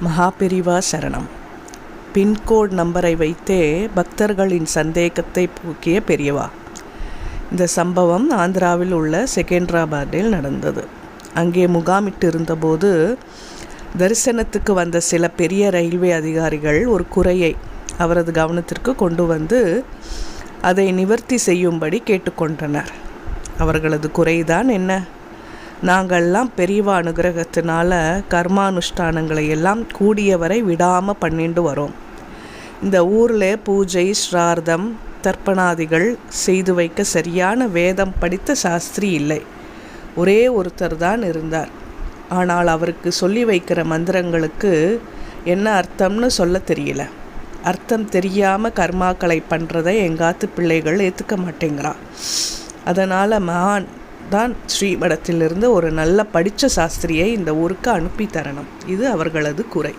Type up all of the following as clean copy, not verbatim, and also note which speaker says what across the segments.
Speaker 1: மகாபெரிவா சரணம். பின்கோட் நம்பரை வைத்தே பக்தர்களின் சந்தேகத்தை போக்கிய பெரியவா. இந்த சம்பவம் ஆந்திராவில் உள்ள செகந்திராபாத்தில் நடந்தது. அங்கே முகாமிட்டு இருந்தபோது தரிசனத்துக்கு வந்த சில பெரிய ரயில்வே அதிகாரிகள் ஒரு குறையை அவரது கவனத்திற்கு கொண்டு வந்து அதை நிவர்த்தி செய்யும்படி கேட்டுக்கொண்டனர். அவர்களது குறைதான் என்ன? நாங்கள்லாம் பெரியவா அனுகிரகத்தினால கர்மானுஷ்டானங்களை எல்லாம் கூடியவரை விடாமல் பண்ணிட்டு வரோம். இந்த ஊரில் பூஜை ஸ்ரார்த்தம் தர்ப்பணாதிகள் செய்து வைக்க சரியான வேதம் படித்த சாஸ்திரி இல்லை. ஒரே ஒருத்தர் தான் இருந்தார். ஆனால் அவருக்கு சொல்லி வைக்கிற மந்திரங்களுக்கு என்ன அர்த்தம்னு சொல்ல தெரியல. அர்த்தம் தெரியாமல் கர்மாக்களை பண்ணுறதை எங்காத்து பிள்ளைகள் ஏற்றுக்க மாட்டேங்கிறான். அதனால் மகான் தான் ஸ்ரீமடத்திலிருந்து ஒரு நல்ல படித்த சாஸ்திரியை இந்த ஊருக்கு அனுப்பி தரணும். இது அவர்களது குறை.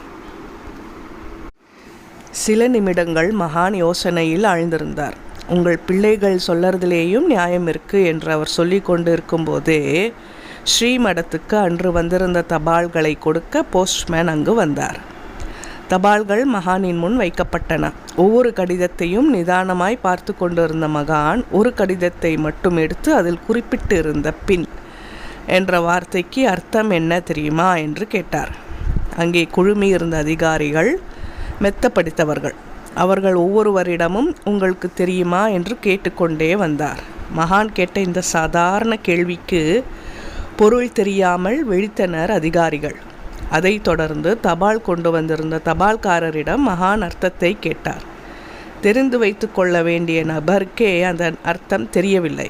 Speaker 1: சில நிமிடங்கள் மகான் யோசனையில் ஆழ்ந்திருந்தார். உங்கள் பிள்ளைகள் சொல்லறதுலேயும் நியாயம் இருக்கு என்று அவர் சொல்லி கொண்டு இருக்கும்போதே ஸ்ரீமடத்துக்கு அன்று வந்திருந்த தபால்களை கொடுக்க போஸ்ட்மேன் அங்கு வந்தார். தபால்கள் மகானின் முன் வைக்கப்பட்டன. ஒவ்வொரு கடிதத்தையும் நிதானமாய் பார்த்து கொண்டிருந்த மகான் ஒரு கடிதத்தை மட்டும் எடுத்து அதில் குறிப்பிட்டு இருந்த பின் என்ற வார்த்தைக்கு அர்த்தம் என்ன தெரியுமா என்று கேட்டார். அங்கே குழுமி இருந்த அதிகாரிகள் மெத்த படித்தவர்கள். அவர்கள் ஒவ்வொருவரிடமும் உங்களுக்கு தெரியுமா என்று கேட்டுக்கொண்டே வந்தார். மகான் கேட்ட இந்த சாதாரண கேள்விக்கு பொருள் தெரியாமல் விழித்தனர் அதிகாரிகள். அதைத் தொடர்ந்து தபால் கொண்டு வந்திருந்த தபால்காரரிடம் மகான் அர்த்தத்தை கேட்டார். தெரிந்து வைத்து கொள்ள வேண்டிய நபருக்கே அந்த அர்த்தம் தெரியவில்லை.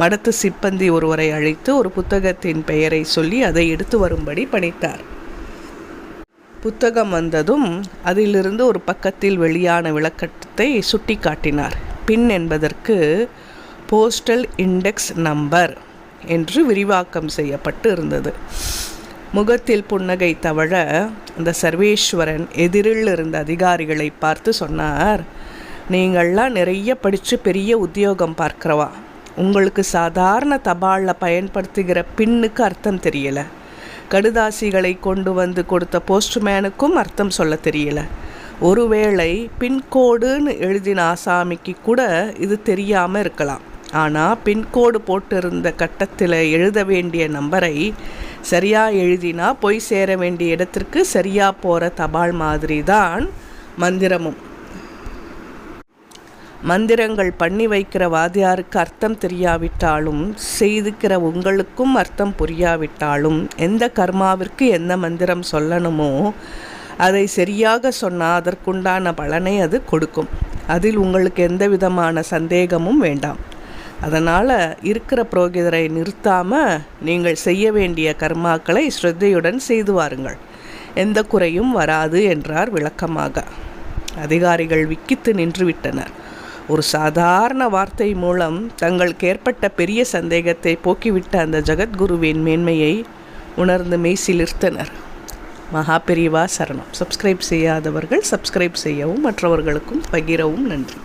Speaker 1: மடத்து சிப்பந்தி ஒருவரை அழைத்து ஒரு புத்தகத்தின் பெயரை சொல்லி அதை எடுத்து வரும்படி பணித்தார். புத்தகம் வந்ததும் அதிலிருந்து ஒரு பக்கத்தில் வெளியான விளக்கத்தை சுட்டி காட்டினார். பின் என்பதற்கு போஸ்டல் இண்டெக்ஸ் நம்பர் என்று விரிவாக்கம் செய்யப்பட்டு இருந்தது. முகத்தில் புன்னகை தவழ அந்த சர்வேஸ்வரன் எதிரில் இருந்த அதிகாரிகளை பார்த்து சொன்னார், நீங்கள்லாம் நிறைய படித்து பெரிய உத்தியோகம் பார்க்கிறவா. உங்களுக்கு சாதாரண தபாலில் பயன்படுத்துகிற பின்னுக்கு அர்த்தம் தெரியலை. கடுதாசிகளை கொண்டு வந்து கொடுத்த போஸ்ட்மேனுக்கும் அர்த்தம் சொல்ல தெரியல. ஒருவேளை பின்கோடுன்னு எழுதின ஆசாமிக்கு கூட இது தெரியாமல் இருக்கலாம். ஆனால் பின்கோடு போட்டிருந்த கட்டத்தில் எழுத வேண்டிய நம்பரை சரியாக எழுதினா போய் சேர வேண்டிய இடத்திற்கு சரியாக போகிற தபால் மாதிரி தான் மந்திரமும். மந்திரங்கள் பண்ணி வைக்கிற வாத்தியாருக்கு அர்த்தம் தெரியாவிட்டாலும் செய்துக்கிற உங்களுக்கும் அர்த்தம் புரியாவிட்டாலும் எந்த கர்மாவிற்கு எந்த மந்திரம் சொல்லணுமோ அதை சரியாக சொன்னால் அதற்குண்டான பலனை அது கொடுக்கும். அதில் உங்களுக்கு எந்த விதமான சந்தேகமும் வேண்டாம். அதனால் இருக்கிற புரோகிதரை நிறுத்தாமல் நீங்கள் செய்ய வேண்டிய கர்மாக்களை ஸ்ரத்தையுடன் செய்து வாருங்கள். எந்த குறையும் வராது என்றார் விளக்கமாக. அதிகாரிகள் விக்கித்து நின்றுவிட்டனர். ஒரு சாதாரண வார்த்தை மூலம் தங்களுக்கு ஏற்பட்ட பெரிய சந்தேகத்தை போக்கிவிட்ட அந்த ஜகத்குருவின் மேன்மையை உணர்ந்து மெய்சிலிர்த்தனர். மகாபெரிவா சரணம். சப்ஸ்கிரைப் செய்யாதவர்கள் சப்ஸ்கிரைப் செய்யவும் மற்றவர்களுக்கும் பகிரவும். நன்றி.